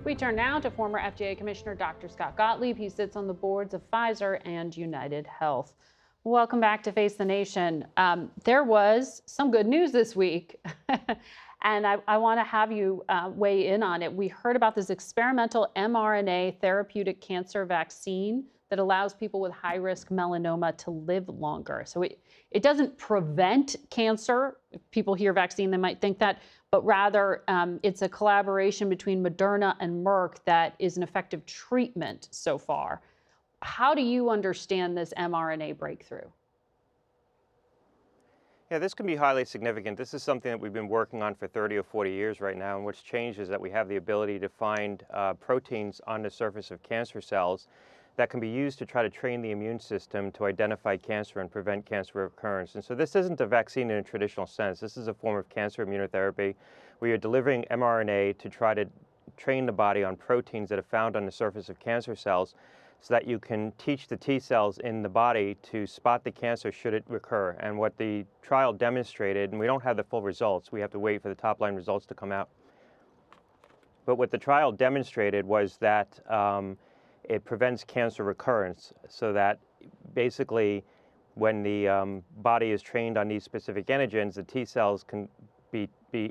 We turn now to former FDA Commissioner Dr. Scott Gottlieb. He sits on the boards of Pfizer and United Health. Welcome back to Face the Nation. There was some good news this week, and I want to have you weigh in on it. We heard about this experimental mRNA therapeutic cancer vaccine that allows people with high-risk melanoma to live longer. So it doesn't prevent cancer. If people hear vaccine, they might think that, but rather it's a collaboration between Moderna and Merck that is an effective treatment so far. How do you understand this mRNA breakthrough? Yeah, this can be highly significant. This is something that we've been working on for 30 or 40 years right now, and what's changed is that we have the ability to find proteins on the surface of cancer cells that can be used to try to train the immune system to identify cancer and prevent cancer recurrence. And so this isn't a vaccine in a traditional sense. This is a form of cancer immunotherapy where you're delivering mRNA to try to train the body on proteins that are found on the surface of cancer cells so that you can teach the T cells in the body to spot the cancer should it recur. And what the trial demonstrated, and we don't have the full results, we have to wait for the top line results to come out. But what the trial demonstrated was that it prevents cancer recurrence, so that basically when the body is trained on these specific antigens, the T cells can be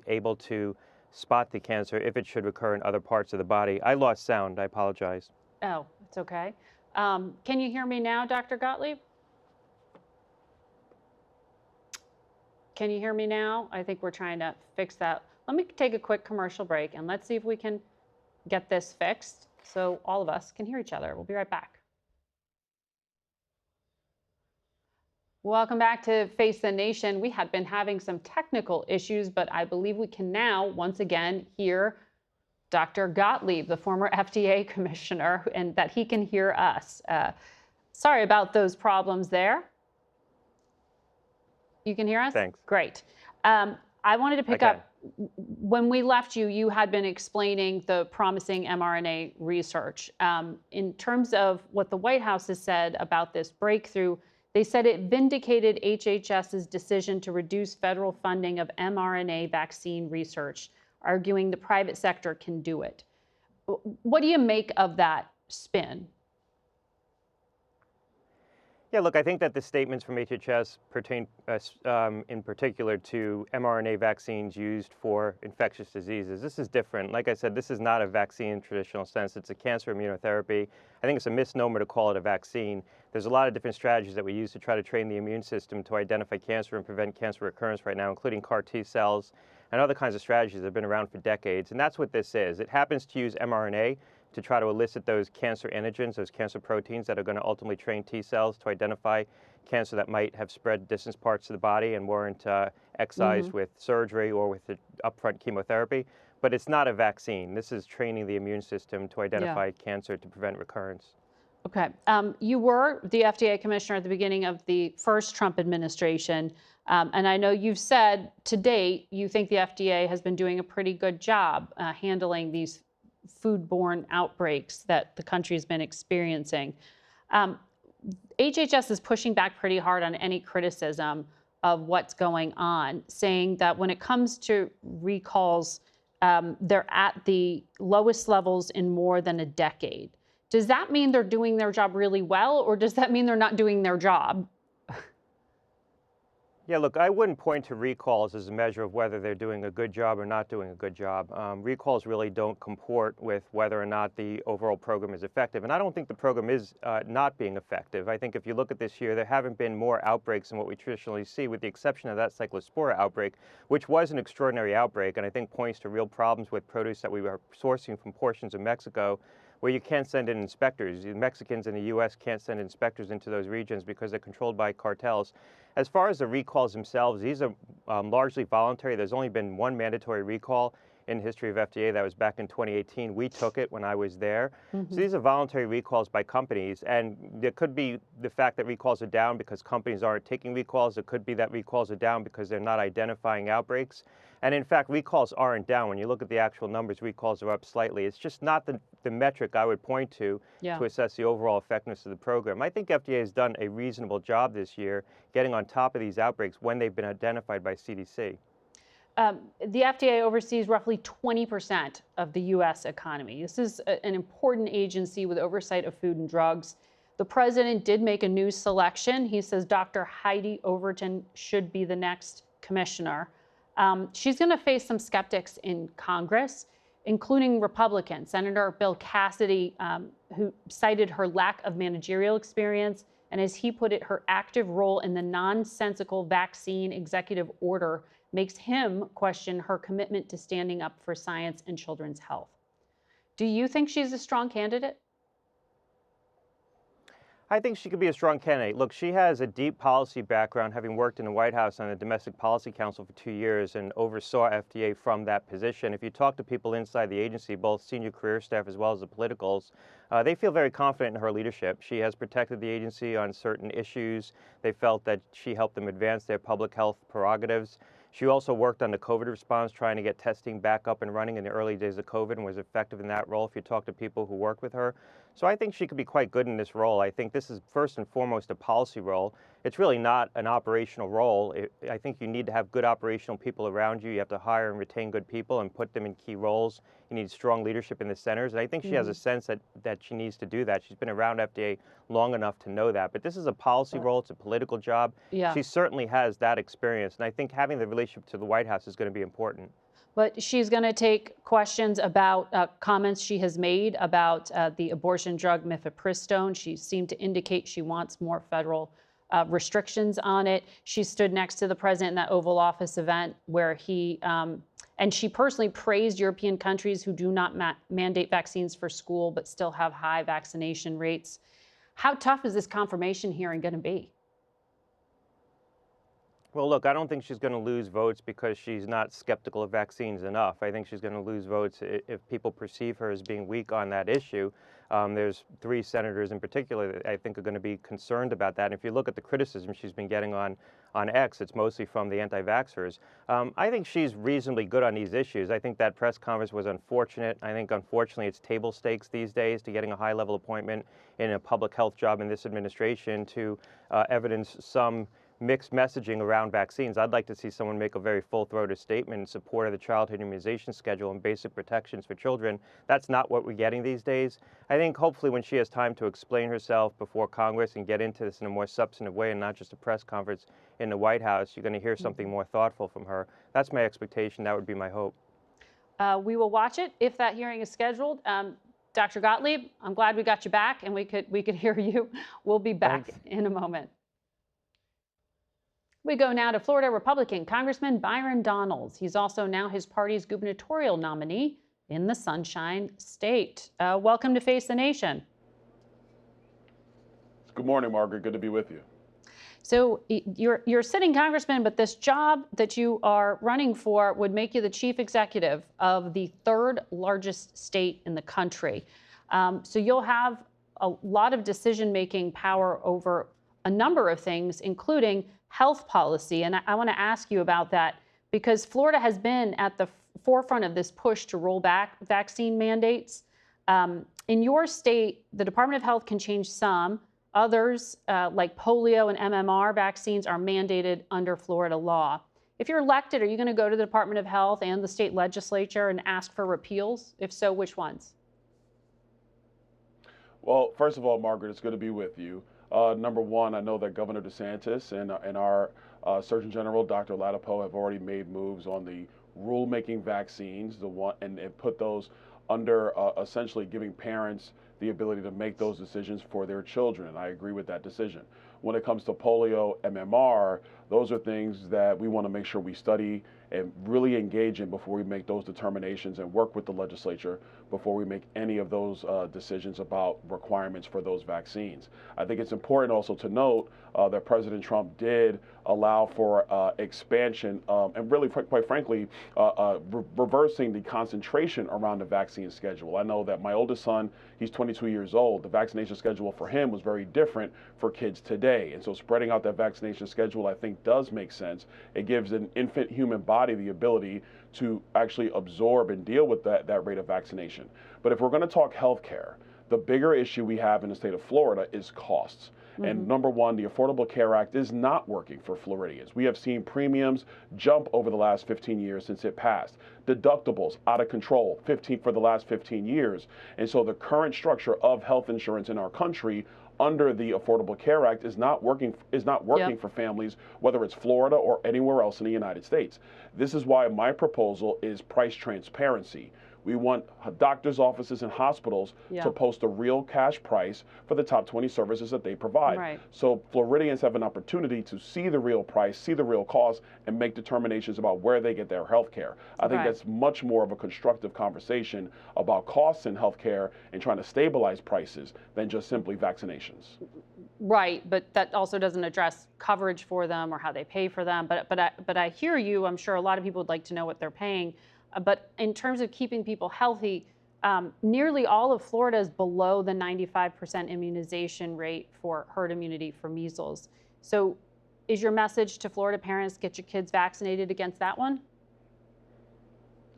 able to spot the cancer if it should recur in other parts of the body. I lost sound, I apologize. Oh, it's okay. Can you hear me now, Dr. Gottlieb? Can you hear me now? I think we're trying to fix that. Let me take a quick commercial break and let's see if we can get this fixed so all of us can hear each other. We'll be right back. Welcome back to Face the Nation. We had been having some technical issues, but I believe we can now once again hear Dr. Gottlieb, the former FDA commissioner, and that he can hear us. Sorry about those problems there. You can hear us? Thanks. Great. I wanted to pick up, when we left you, you had been explaining the promising mRNA research. In terms of what the White House has said about this breakthrough, they said it vindicated HHS's decision to reduce federal funding of mRNA vaccine research, arguing the private sector can do it. What do you make of that spin? Yeah, look, I think that the statements from HHS pertain in particular to mRNA vaccines used for infectious diseases. This is different. Like I said, this is not a vaccine in traditional sense. It's a cancer immunotherapy. I think it's a misnomer to call it a vaccine. There's a lot of different strategies that we use to try to train the immune system to identify cancer and prevent cancer recurrence right now, including CAR T cells and other kinds of strategies that have been around for decades. And that's what this is. It happens to use mRNA to try to elicit those cancer antigens, those cancer proteins that are going to ultimately train T cells to identify cancer that might have spread distant parts of the body and weren't excised with surgery or with the upfront chemotherapy. But it's not a vaccine. This is training the immune system to identify cancer to prevent recurrence. Okay. You were the FDA commissioner at the beginning of the first Trump administration. And I know you've said to date, you think the FDA has been doing a pretty good job handling these foodborne outbreaks that the country has been experiencing. HHS is pushing back pretty hard on any criticism of what's going on, saying that when it comes to recalls, they're at the lowest levels in more than a decade. Does that mean they're doing their job really well, or does that mean they're not doing their job? Yeah, look, I wouldn't point to recalls as a measure of whether they're doing a good job or not doing a good job. Recalls really don't comport with whether or not the overall program is effective. And I don't think the program is not being effective. I think if you look at this year, there haven't been more outbreaks than what we traditionally see, with the exception of that cyclospora outbreak, which was an extraordinary outbreak, and I think points to real problems with produce that we were sourcing from portions of Mexico where you can't send in inspectors. The Mexicans in the U.S. can't send inspectors into those regions because they're controlled by cartels. As far as the recalls themselves, these are largely voluntary. There's only been one mandatory recall in the history of FDA. That was back in 2018. We took it when I was there. So these are voluntary recalls by companies, and there could be the fact that recalls are down because companies aren't taking recalls. It could be that recalls are down because they're not identifying outbreaks. And in fact, recalls aren't down. When you look at the actual numbers, recalls are up slightly. It's just not the metric I would point to assess the overall effectiveness of the program. I think FDA has done a reasonable job this year getting on top of these outbreaks when they've been identified by CDC. the FDA oversees roughly 20% of the U.S. economy. This is an important agency with oversight of food and drugs. The president did make a new selection. He says Dr. Heidi Overton should be the next commissioner. She's going to face some skeptics in Congress, including Republicans. Senator Bill Cassidy, who cited her lack of managerial experience, and as he put it, her active role in the nonsensical vaccine executive order makes him question her commitment to standing up for science and children's health. Do you think she's a strong candidate? I think she could be a strong candidate. Look, she has a deep policy background, having worked in the White House on the Domestic Policy Council for 2 years and oversaw FDA from that position. If you talk to people inside the agency, both senior career staff as well as the politicals, they feel very confident in her leadership. She has protected the agency on certain issues. They felt that she helped them advance their public health prerogatives. She also worked on the COVID response, trying to get testing back up and running in the early days of COVID, and was effective in that role if you talk to people who work with her. So I think she could be quite good in this role. I think this is first and foremost a policy role. It's really not an operational role. I think you need to have good operational people around you. You have to hire and retain good people and put them in key roles. You need strong leadership in the centers. And I think she has a sense that she needs to do that. She's been around FDA long enough to know that. But this is a policy role. It's a political job. Yeah. She certainly has that experience. And I think having the relationship to the White House is going to be important. But she's going to take questions about comments she has made about the abortion drug mifepristone. She seemed to indicate she wants more federal restrictions on it. She stood next to the president in that Oval Office event where he, and she personally praised European countries who do not mandate vaccines for school but still have high vaccination rates. How tough is this confirmation hearing going to be? Well, look, I don't think she's going to lose votes because she's not skeptical of vaccines enough. I think she's going to lose votes if people perceive her as being weak on that issue. There's 3 senators in particular that I think are going to be concerned about that. And if you look at the criticism she's been getting on X, it's mostly from the anti-vaxxers. I think she's reasonably good on these issues. I think that press conference was unfortunate. I think, unfortunately, it's table stakes these days to getting a high-level appointment in a public health job in this administration to evidence some mixed messaging around vaccines. I'd like to see someone make a very full-throated statement in support of the childhood immunization schedule and basic protections for children. That's not what we're getting these days. I think hopefully when she has time to explain herself before Congress and get into this in a more substantive way and not just a press conference in the White House, you're going to hear something more thoughtful from her. That's my expectation. That would be my hope. We will watch it if that hearing is scheduled. Dr. Gottlieb, I'm glad we got you back and we could hear you. We'll be back in a moment. We go now to Florida Republican Congressman Byron Donalds. He's also now his party's gubernatorial nominee in the Sunshine State. Welcome to Face the Nation. Good morning, Margaret. Good to be with you. So you're sitting congressman, but this job that you are running for would make you the chief executive of the 3rd largest state in the country. So you'll have a lot of decision-making power over a number of things, including health policy. And I want to ask you about that because Florida has been at the forefront of this push to roll back vaccine mandates. In your state, the Department of Health can change some. Others, like polio and MMR vaccines, are mandated under Florida law. If you're elected, are you going to go to the Department of Health and the state legislature and ask for repeals? If so, which ones? Well, first of all, Margaret, it's good to be with you. Number one, I know that Governor DeSantis and our Surgeon General, Dr. Ladapo, have already made moves on the rulemaking vaccines, and put those under essentially giving parents the ability to make those decisions for their children. And I agree with that decision. When it comes to polio, MMR, those are things that we want to make sure we study and really engage in before we make those determinations and work with the legislature before we make any of those decisions about requirements for those vaccines. I think it's important also to note that President Trump did allow for expansion and really, quite frankly, reversing the concentration around the vaccine schedule. I know that my oldest son, he's 22 years old. The vaccination schedule for him was very different for kids today. And so spreading out that vaccination schedule, I think, does make sense. It gives an infant human body the ability to actually absorb and deal with that rate of vaccination. But if we're going to talk healthcare, the bigger issue we have in the state of Florida is costs. And number one, the Affordable Care Act is not working for Floridians. We have seen premiums jump over the last 15 years since it passed. Deductibles out of control for the last 15 years. And so the current structure of health insurance in our country under the Affordable Care Act is not working for families, whether it's Florida or anywhere else in the United States. This is why my proposal is price transparency. We want doctors' offices and hospitals to post a real cash price for the top 20 services that they provide. Right. So Floridians have an opportunity to see the real price, see the real cost, and make determinations about where they get their health care. I think that's much more of a constructive conversation about costs in health care and trying to stabilize prices than just simply vaccinations. Right, but that also doesn't address coverage for them or how they pay for them. But I hear you. I'm sure a lot of people would like to know what they're paying. But in terms of keeping people healthy, nearly all of Florida is below the 95% immunization rate for herd immunity for measles. So is your message to Florida parents, get your kids vaccinated against that one?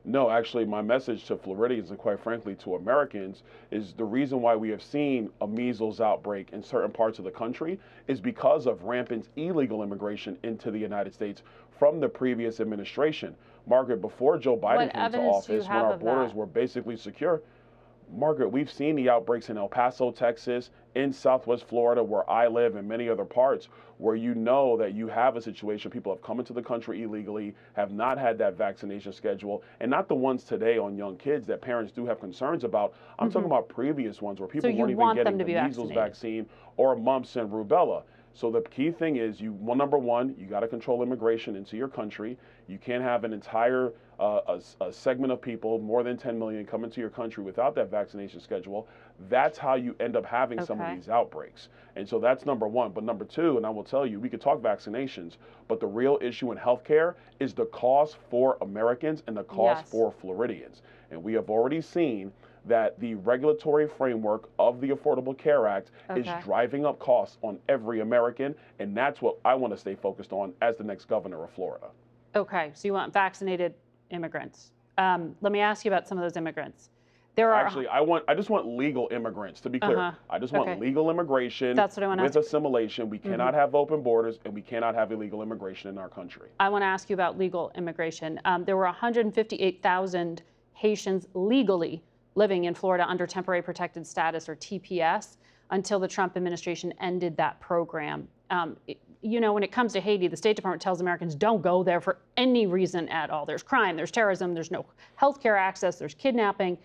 No, actually, my message to Floridians and quite frankly to Americans is the reason why we have seen a measles outbreak in certain parts of the country is because of rampant illegal immigration into the United States from the previous administration. Margaret, before Joe Biden came to office, when our borders were basically secure, Margaret, we've seen the outbreaks in El Paso, Texas, in Southwest Florida, where I live, and many other parts, where you know that you have a situation, people have come into the country illegally, have not had that vaccination schedule, and not the ones today on young kids that parents do have concerns about. I'm talking about previous ones where people weren't even getting the measles vaccine or mumps and rubella. So the key thing is, number one, you got to control immigration into your country. You can't have an entire a segment of people, more than 10 million, come into your country without that vaccination schedule. That's how you end up having some of these outbreaks. And so that's number one. But number two, and I will tell you, we could talk vaccinations, but the real issue in healthcare is the cost for Americans and the cost for Floridians. And we have already seen that the regulatory framework of the Affordable Care Act is driving up costs on every American, and that's what I want to stay focused on as the next governor of Florida. Okay, so you want vaccinated immigrants. Let me ask you about some of those immigrants. Actually, I just want legal immigrants, to be clear. I just want legal immigration with assimilation. We cannot have open borders, and we cannot have illegal immigration in our country. I want to ask you about legal immigration. There were 158,000 Haitians legally living in Florida under temporary protected status, or TPS, until the Trump administration ended that program. You know, when it comes to Haiti, the State Department tells Americans don't go there for any reason at all. There's crime, there's terrorism, there's no healthcare access, there's kidnapping.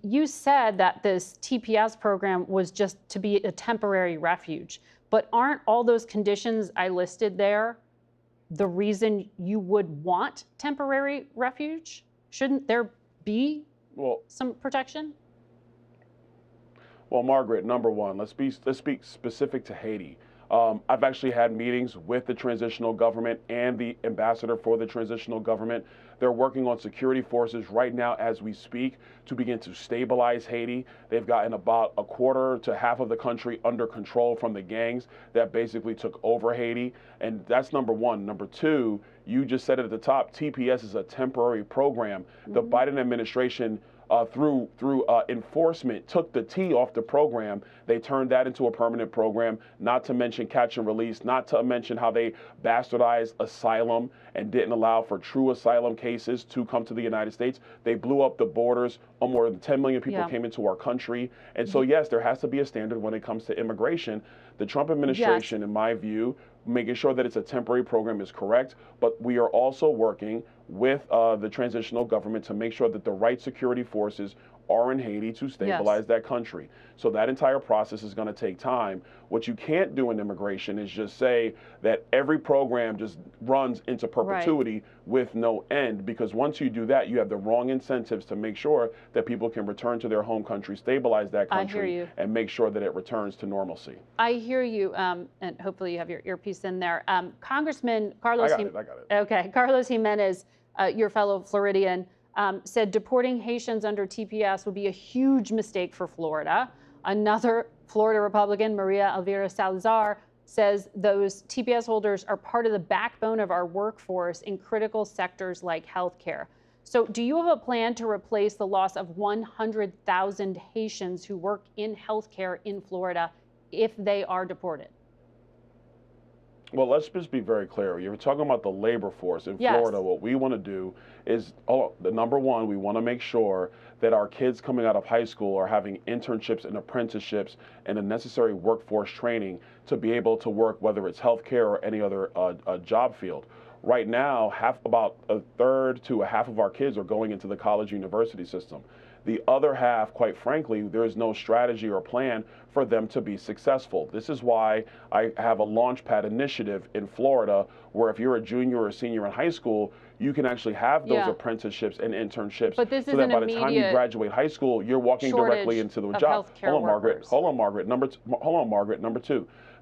You said that this TPS program was just to be a temporary refuge, but aren't all those conditions I listed there the reason you would want temporary refuge? Shouldn't there be some protection? Well, Margaret, number one, let's speak specific to Haiti. I've actually had meetings with the transitional government and the ambassador for the transitional government. They're working on security forces right now as we speak to begin to stabilize Haiti. They've gotten about a quarter to half of the country under control from the gangs that basically took over Haiti. And that's number one. Number two, you just said it at the top, TPS is a temporary program. The Biden administration through enforcement, took the T off the program. They turned that into a permanent program, not to mention catch and release, not to mention how they bastardized asylum and didn't allow for true asylum cases to come to the United States. They blew up the borders. More than 10 million people came into our country. And so, yes, there has to be a standard when it comes to immigration. The Trump administration, in my view, making sure that it's a temporary program is correct, but we are also working with the transitional government to make sure that the right security forces are in Haiti to stabilize that country. So that entire process is going to take time. What you can't do in immigration is just say that every program just runs into perpetuity with no end, because once you do that, you have the wrong incentives to make sure that people can return to their home country, stabilize that country, and make sure that it returns to normalcy. I hear you, and hopefully you have your earpiece in there. Congressman Carlos, I got it. Okay, Carlos Jimenez, your fellow Floridian, said deporting Haitians under TPS would be a huge mistake for Florida. Another Florida Republican, Maria Elvira Salazar, says those TPS holders are part of the backbone of our workforce in critical sectors like healthcare. So do you have a plan to replace the loss of 100,000 Haitians who work in healthcare in Florida if they are deported? Well, let's just be very clear. You're talking about the labor force in Yes. Florida. What we want to do is, the number one, we want to make sure that our kids coming out of high school are having internships and apprenticeships and the necessary workforce training to be able to work, whether it's healthcare or any other job field. Right now, about a third to a half of our kids are going into the college university system. The other half, quite frankly, there is no strategy or plan for them to be successful. This is why I have a Launchpad initiative in Florida, where if you're a junior or a senior in high school, you can actually have those apprenticeships and internships, But this so is that an by the time you immediate graduate high school, you're walking directly into the of job. healthcare Hold on, Margaret. workers. Hold on, Margaret. Hold on, Margaret.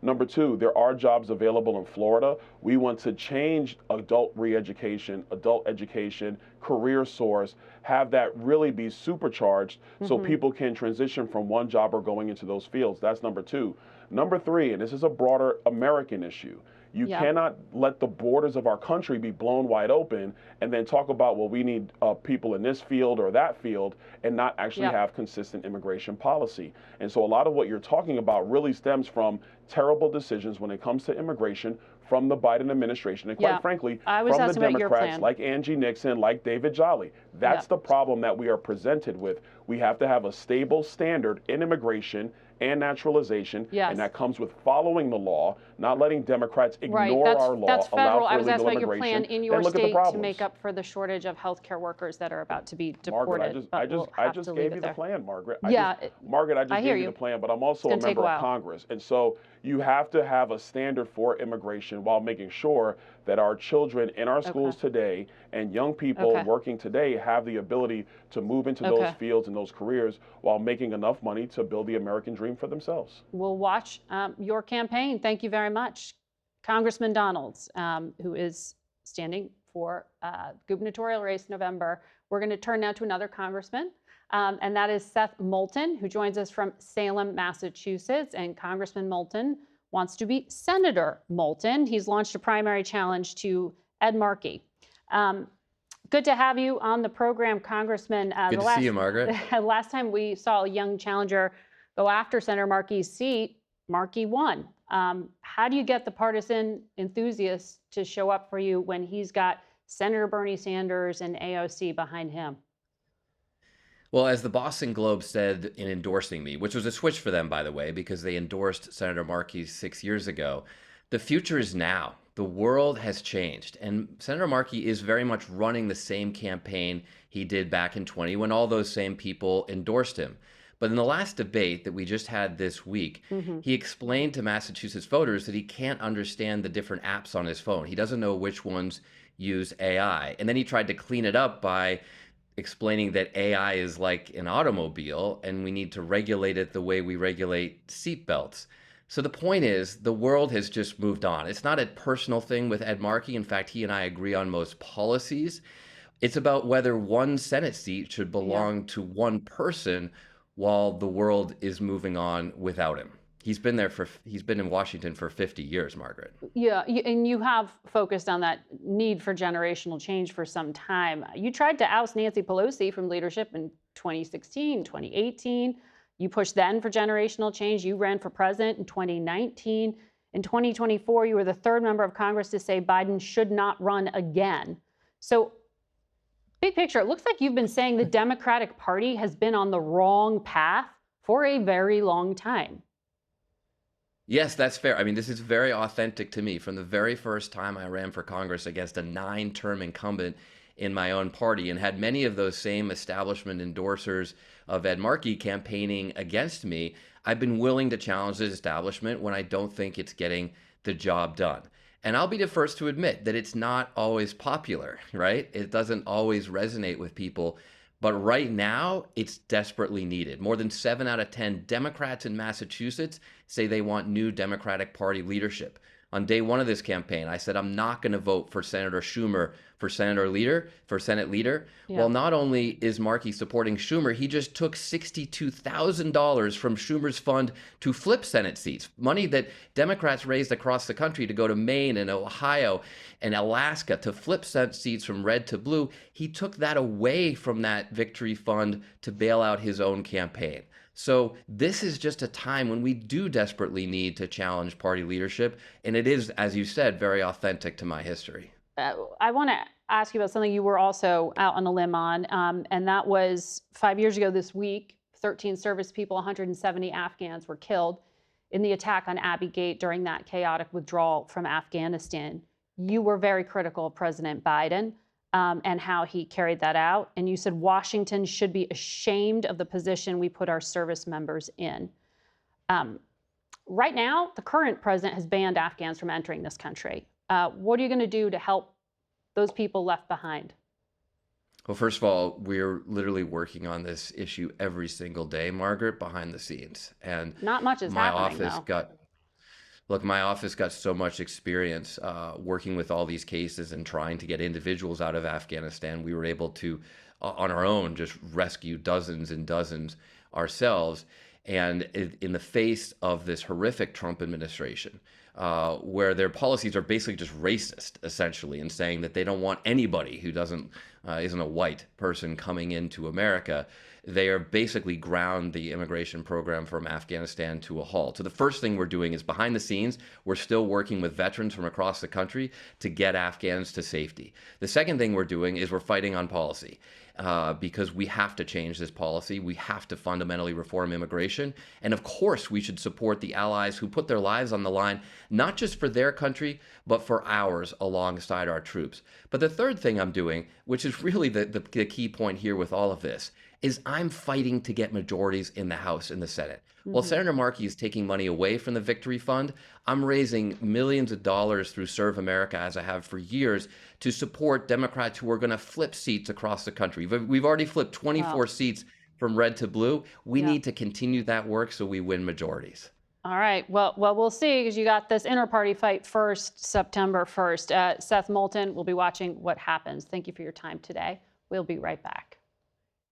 Number two, there are jobs available in Florida. We want to change adult re-education, adult education, career source, have that really be supercharged so people can transition from one job or going into those fields. That's number two. Number three, and this is a broader American issue, you cannot let the borders of our country be blown wide open and then talk about, well, we need people in this field or that field and not actually have consistent immigration policy. And so a lot of what you're talking about really stems from terrible decisions when it comes to immigration from the Biden administration and quite frankly, from the Democrats like Angie Nixon, like David Jolly. That's the problem that we are presented with. We have to have a stable standard in immigration and naturalization, and that comes with following the law, not letting Democrats ignore our law, that's federal. allow for I was illegal asked about your immigration, plan in your and look at the state to problems. make up for the shortage of healthcare workers that are about to be deported. Margaret, I just gave you the plan, Margaret. I just gave you the plan, but I'm also a member of Congress. And so you have to have a standard for immigration while making sure that our children in our schools today and young people working today have the ability to move into those fields and those careers while making enough money to build the American dream for themselves. We'll watch your campaign. Thank you very much. Congressman Donalds, who is standing for gubernatorial race in November. We're going to turn now to another congressman, and that is Seth Moulton, who joins us from Salem, Massachusetts. And Congressman Moulton wants to be Senator Moulton. He's launched a primary challenge to Ed Markey. Good to have you on the program, Congressman. Good to see you, Margaret. Last time we saw a young challenger go after Senator Markey's seat, Markey won. How do you get the partisan enthusiasts to show up for you when he's got Senator Bernie Sanders and AOC behind him? Well, as the Boston Globe said in endorsing me, which was a switch for them, by the way, because they endorsed Senator Markey 6 years ago, the future is now. The world has changed. And Senator Markey is very much running the same campaign he did back in 20 when all those same people endorsed him. But in the last debate that we just had this week, he explained to Massachusetts voters that he can't understand the different apps on his phone. He doesn't know which ones use AI. And then he tried to clean it up by explaining that AI is like an automobile and we need to regulate it the way we regulate seatbelts. So the point is, the world has just moved on. It's not a personal thing with Ed Markey. In fact, he and I agree on most policies. It's about whether one Senate seat should belong to one person while the world is moving on without him. He's been in Washington for 50 years, Margaret. Yeah, and you have focused on that need for generational change for some time. You tried to oust Nancy Pelosi from leadership in 2016, 2018. You pushed then for generational change. You ran for president in 2019. In 2024, you were the third member of Congress to say Biden should not run again. So, big picture, it looks like you've been saying the Democratic Party has been on the wrong path for a very long time. Yes, that's fair. I mean, this is very authentic to me. From the very first time I ran for Congress against a 9-term incumbent in my own party and had many of those same establishment endorsers of Ed Markey campaigning against me, I've been willing to challenge the establishment when I don't think it's getting the job done. And I'll be the first to admit that it's not always popular, right? It doesn't always resonate with people. But right now, it's desperately needed. More than 7 out of 10 Democrats in Massachusetts say they want new Democratic Party leadership. On day one of this campaign, I said I'm not going to vote for Senator Schumer for Senate leader. Yeah. Well, not only is Markey supporting Schumer, he just took $62,000 from Schumer's fund to flip Senate seats, money that Democrats raised across the country to go to Maine and Ohio and Alaska to flip Senate seats from red to blue. He took that away from that victory fund to bail out his own campaign. So this is just a time when we do desperately need to challenge party leadership. And it is, as you said, very authentic to my history. I want to ask you about something you were also out on a limb on, and that was 5 years ago this week, 13 service people, 170 Afghans were killed in the attack on Abbey Gate during that chaotic withdrawal from Afghanistan. You were very critical of President Biden and how he carried that out. And you said Washington should be ashamed of the position we put our service members in. Right now, the current president has banned Afghans from entering this country. What are you going to do to help those people left behind? Well, first of all, we're literally working on this issue every single day, Margaret, behind the scenes. And not much is happening, my office got so much experience working with all these cases and trying to get individuals out of Afghanistan. We were able to, on our own, just rescue dozens and dozens ourselves. And in the face of this horrific Trump administration, where their policies are basically just racist, essentially, and saying that they don't want anybody who isn't a white person coming into America, they are basically ground the immigration program from Afghanistan to a halt. So the first thing we're doing is behind the scenes, we're still working with veterans from across the country to get Afghans to safety. The second thing we're doing is we're fighting on policy. Because we have to change this policy. We have to fundamentally reform immigration. And of course, we should support the allies who put their lives on the line, not just for their country, but for ours alongside our troops. But the third thing I'm doing, which is really the key point here with all of this, is I'm fighting to get majorities in the House and the Senate. While Senator Markey is taking money away from the Victory Fund, I'm raising millions of dollars through Serve America, as I have for years, to support Democrats who are going to flip seats across the country. We've already flipped 24 seats from red to blue. We need to continue that work so we win majorities. All right. Well, we'll see, because you got this inter-party fight first, September 1st. Seth Moulton will be watching what happens. Thank you for your time today. We'll be right back.